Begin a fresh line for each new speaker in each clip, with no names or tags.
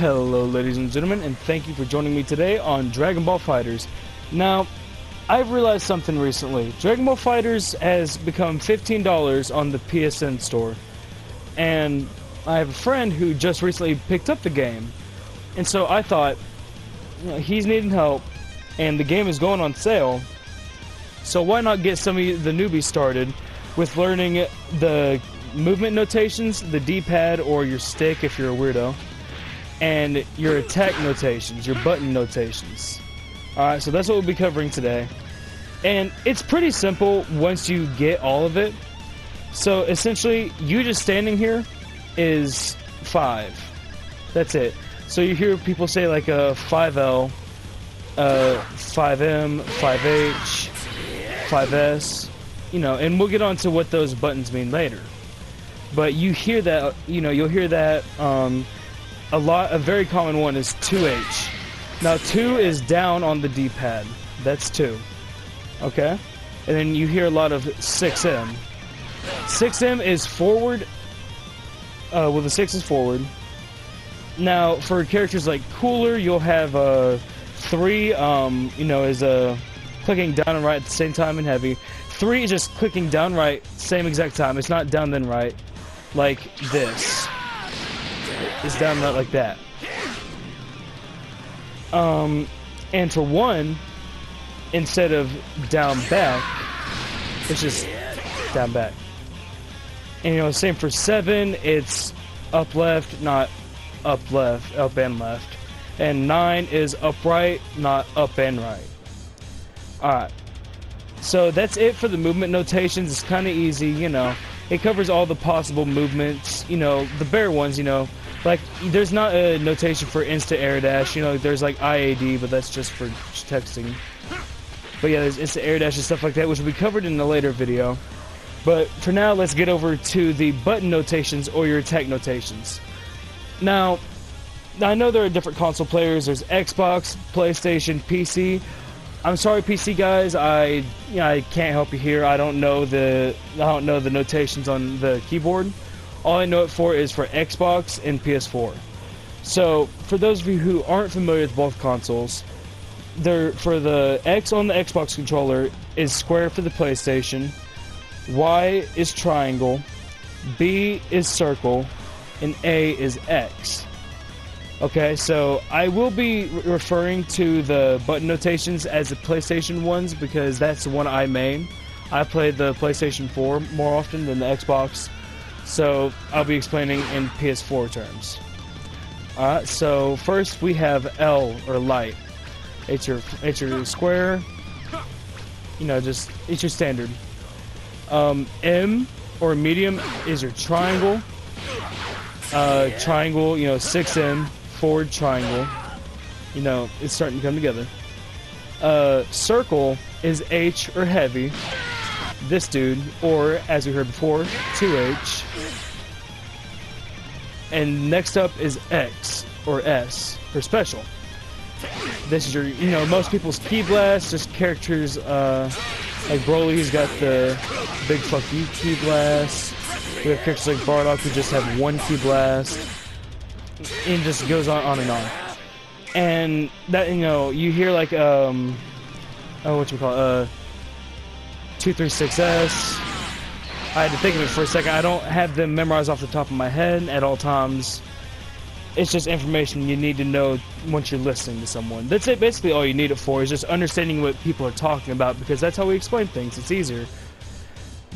Hello ladies and gentlemen, and thank you for joining me today on Dragon Ball FighterZ. Now, I've realized something recently. Dragon Ball FighterZ has become $15 on the PSN store. And I have a friend who just recently picked up the game. And so I thought, he's needing help, and the game is going on sale. So why not get some of the newbies started with learning the movement notations, the D-pad or your stick if you're a weirdo, and your attack notations, your button notations. Alright, so that's what we'll be covering today. And it's pretty simple once you get all of it. So essentially, you just standing here is 5. That's it. So you hear people say like a 5L, 5M, 5H, 5S, and we'll get on to what those buttons mean later. But you hear that, you'll hear that a very common one is 2H. Now 2 is down on the D-pad. That's 2. Okay? And then you hear a lot of 6M. 6M is forward. Well, the 6 is forward. Now, for characters like Cooler, you'll have 3, is clicking down and right at the same time in heavy. 3 is just clicking down right, same exact time. It's not down then right, like this. It's down right like that. And for 1, instead of down back, it's just down back. And same for 7, it's up left, not up left, up and left. And 9 is upright, not up and right. Alright. So that's it for the movement notations. It's kind of easy, It covers all the possible movements, the bare ones, Like, there's not a notation for insta air dash, there's like IAD, but that's just for texting. But yeah, there's insta air dash and stuff like that, which will be covered in a later video. But for now, let's get over to the button notations or your attack notations. Now, I know there are different console players. There's Xbox, PlayStation, PC. I'm sorry, PC guys. I can't help you here. I don't know the notations on the keyboard. All I know it for is for Xbox and PS4. So, for those of you who aren't familiar with both consoles, for the X on the Xbox controller is square for the PlayStation, Y is triangle, B is circle, and A is X. Okay, so I will be referring to the button notations as the PlayStation ones because that's the one I main. I play the PlayStation 4 more often than the Xbox, so I'll be explaining in PS4 terms. Alright, so first we have L, or light. It's your square, it's your standard. M, or medium, is your triangle. Triangle, 6M, forward triangle. It's starting to come together. Circle is H, or heavy. This dude, or as we heard before, 2H. And next up is X, or S, for special. This is your, most people's key blast, just characters, like Broly, who's got the big fuck you key blast. We have characters like Bardock who just have 1 key blast. And it just goes on and on. And that, you hear like, whatchamacallit, 236S. I had to think of it for a second. I don't have them memorized off the top of my head at all times. It's just information you need to know once you're listening to someone. That's it. Basically all you need it for is just understanding what people are talking about, because that's how we explain things. It's easier.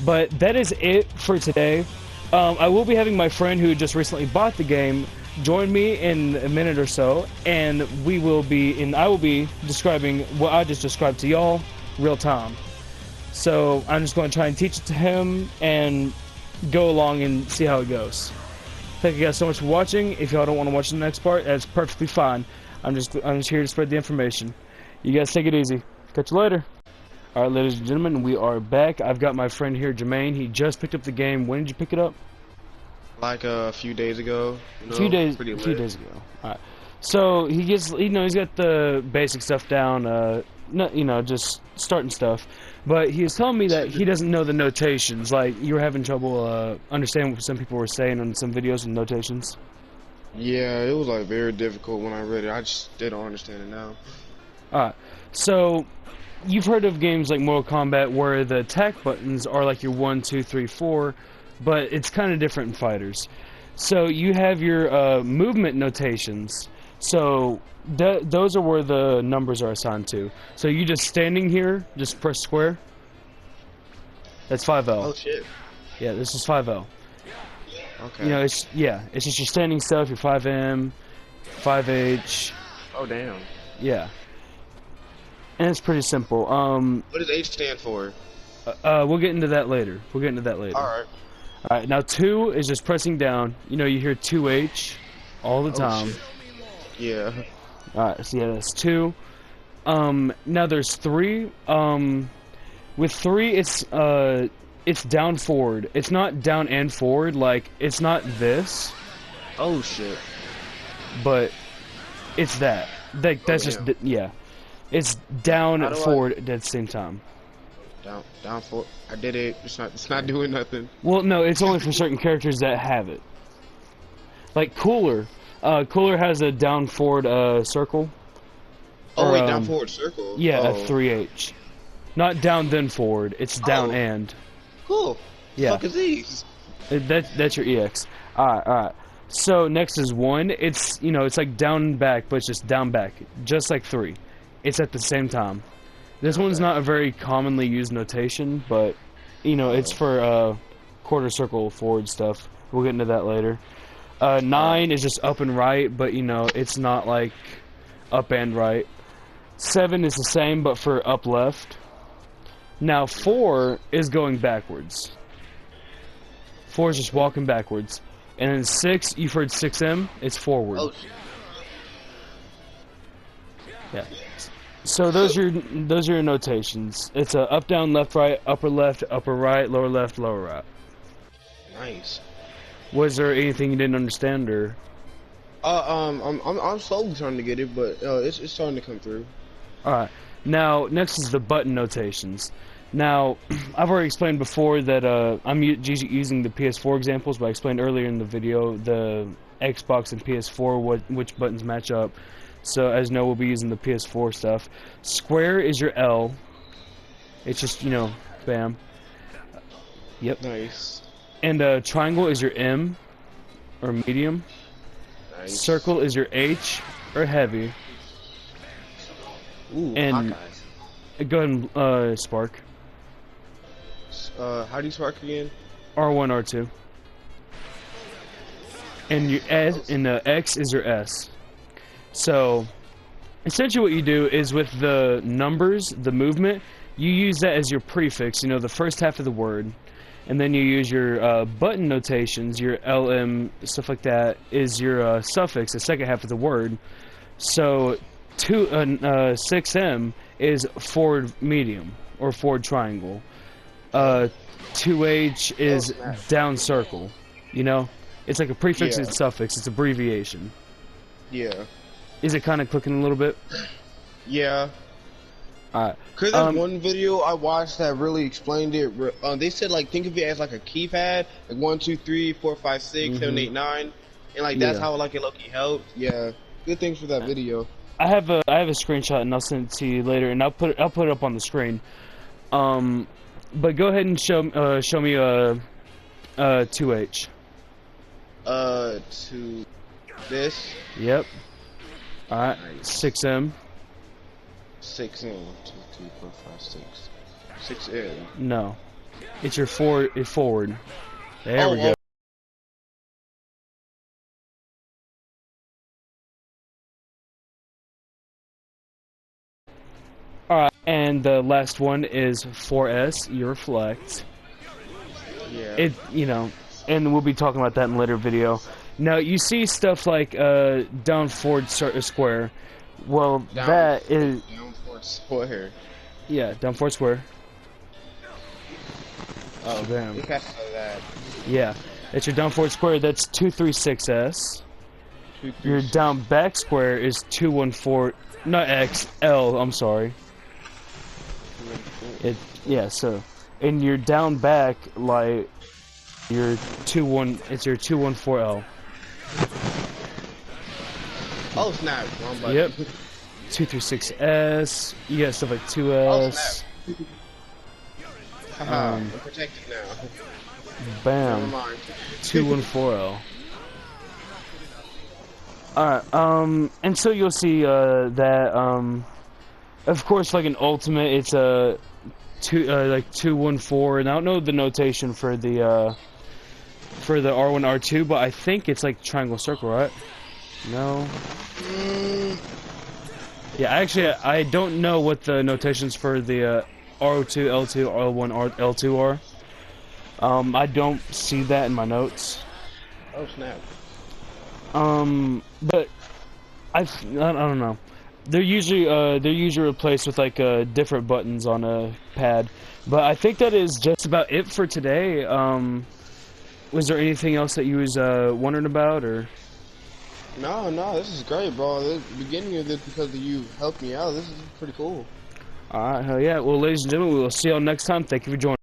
But that is it for today. I will be having my friend who just recently bought the game join me in a minute or so, and I will be describing what I just described to y'all real time. So I'm just going to try and teach it to him and go along and see how it goes. Thank you guys so much for watching. If y'all don't want to watch the next part, that's perfectly fine. I'm just here to spread the information. You guys take it easy. Catch you later. Alright, ladies and gentlemen, we are back. I've got my friend here, Jermaine. He just picked up the game. When did you pick it up?
Like a few days ago.
A few days ago. Alright. So he gets, he's got the basic stuff down, just starting stuff. But he was telling me that he doesn't know the notations. Like, you were having trouble understanding what some people were saying on some videos and notations.
Yeah, it was like very difficult when I read it. I just still don't understand it now.
Alright, so you've heard of games like Mortal Kombat where the attack buttons are like your 1, 2, 3, 4, but it's kind of different in fighters. So you have your movement notations. So those are where the numbers are assigned to. So you just standing here, just press square. That's 5L.
Oh shit.
Yeah, this is 5L.
Okay.
You know, it's just your standing stuff, your 5M, 5H.
Oh damn.
Yeah. And it's pretty simple.
What does H stand for?
We'll get into that later.
Alright.
Alright, now 2 is just pressing down. You know, you hear 2H all the time.
Shit. Yeah.
Alright, so yeah, that's 2. Now there's 3. With 3, it's down forward. It's not down and forward, like, it's not this,
Oh shit.
but it's that. That's just, yeah. It's down and forward at the same time.
Down for. I did it. It's not doing nothing.
Well, no, it's only for certain characters that have it. Like Cooler. Cooler has a down forward circle.
Oh wait, down forward circle.
Yeah,
oh.
a 3H. Not down then forward. It's down and.
Cool.
Yeah.
Fuck is these?
That's your EX. Alright. So next is 1. It's, you know, it's like down and back, but it's just down back. Just like 3. It's at the same time. This one's not a very commonly used notation, but, you know, it's for quarter circle forward stuff. We'll get into that later. 9 is just up and right, but, you know, it's not like up and right. 7 is the same, but for up left. Now 4 is going backwards. 4 is just walking backwards. And then 6, you've heard 6M, it's forward.
Oh.
Yeah. So those are your notations. It's a up, down, left, right, upper left, upper right, lower left, lower right.
Nice.
Was there anything you didn't understand, or?
I'm slowly starting to get it, but it's starting to come through.
All right. Now next is the button notations. Now I've already explained before that I'm using the PS4 examples, but I explained earlier in the video the Xbox and PS4 which buttons match up. So as you know, we'll be using the PS4 stuff. Square is your L. It's just, you know, bam. Yep.
Nice.
And triangle is your M, or medium.
Nice.
Circle is your H, or heavy.
Ooh,
and
Hawkeye.
Go ahead and spark.
How do you spark again?
R1, R2. And your S, and X is your S. So, essentially what you do is with the numbers, the movement, you use that as your prefix, you know, the first half of the word. And then you use your button notations, your LM, stuff like that, is your suffix, the second half of the word. So, 6M is forward medium, or forward triangle. 2H is down circle, you know? It's like a prefix and suffix, it's abbreviation.
Yeah.
Is it kind of clicking a little bit?
Yeah.
Alright.
Cause there's one video I watched that really explained it. They said like think of it as like a keypad, like 1, 2, 3, 4, 5, 6, 7, 8, 9, and like that's how like it low-key helped. Yeah. Good things for that video.
I have a screenshot and I'll send it to you later, and I'll put it up on the screen. But go ahead and show me 2H.
To this.
Yep. Alright,
Nice.
6M.
6 in. 1, 2, 3, 4, 5, 6. 6 in.
No. It's your forward. There we go. Alright, and the last one is 4S, your reflect.
Yeah.
You know, and we'll be talking about that in a later video. Now, you see stuff like down forward square. Well, that is...
Down forward square.
Yeah, down forward square.
Oh,
damn.
You have to know that.
Yeah, it's your down forward square. That's 236S.
2, 3,
Your
6.
down back square is 214... Not X, L, I'm sorry. Yeah, so... And your down back, like... Your it's your 214L.
Oh snap! Wrong button.
Yep. 236S. You got stuff like 2S.
Oh snap! Haha, I'm protected now.
Bam.
Never mind.
214L. Alright, and so you'll see that of course, like an ultimate, it's a like 214, and I don't know the notation for the R1 R2, but I think it's like triangle circle, right? No. Yeah, actually, I don't know what the notations for the R02, L2, R1, L2 are. I don't see that in my notes.
Oh snap!
But I don't know. They're usually replaced with like different buttons on a pad. But I think that is just about it for today. Was there anything else that you was wondering about, or?
No, this is great, bro. The beginning of this, because of you helped me out, this is pretty cool.
Alright, hell yeah. Well, ladies and gentlemen, we will see y'all next time. Thank you for joining.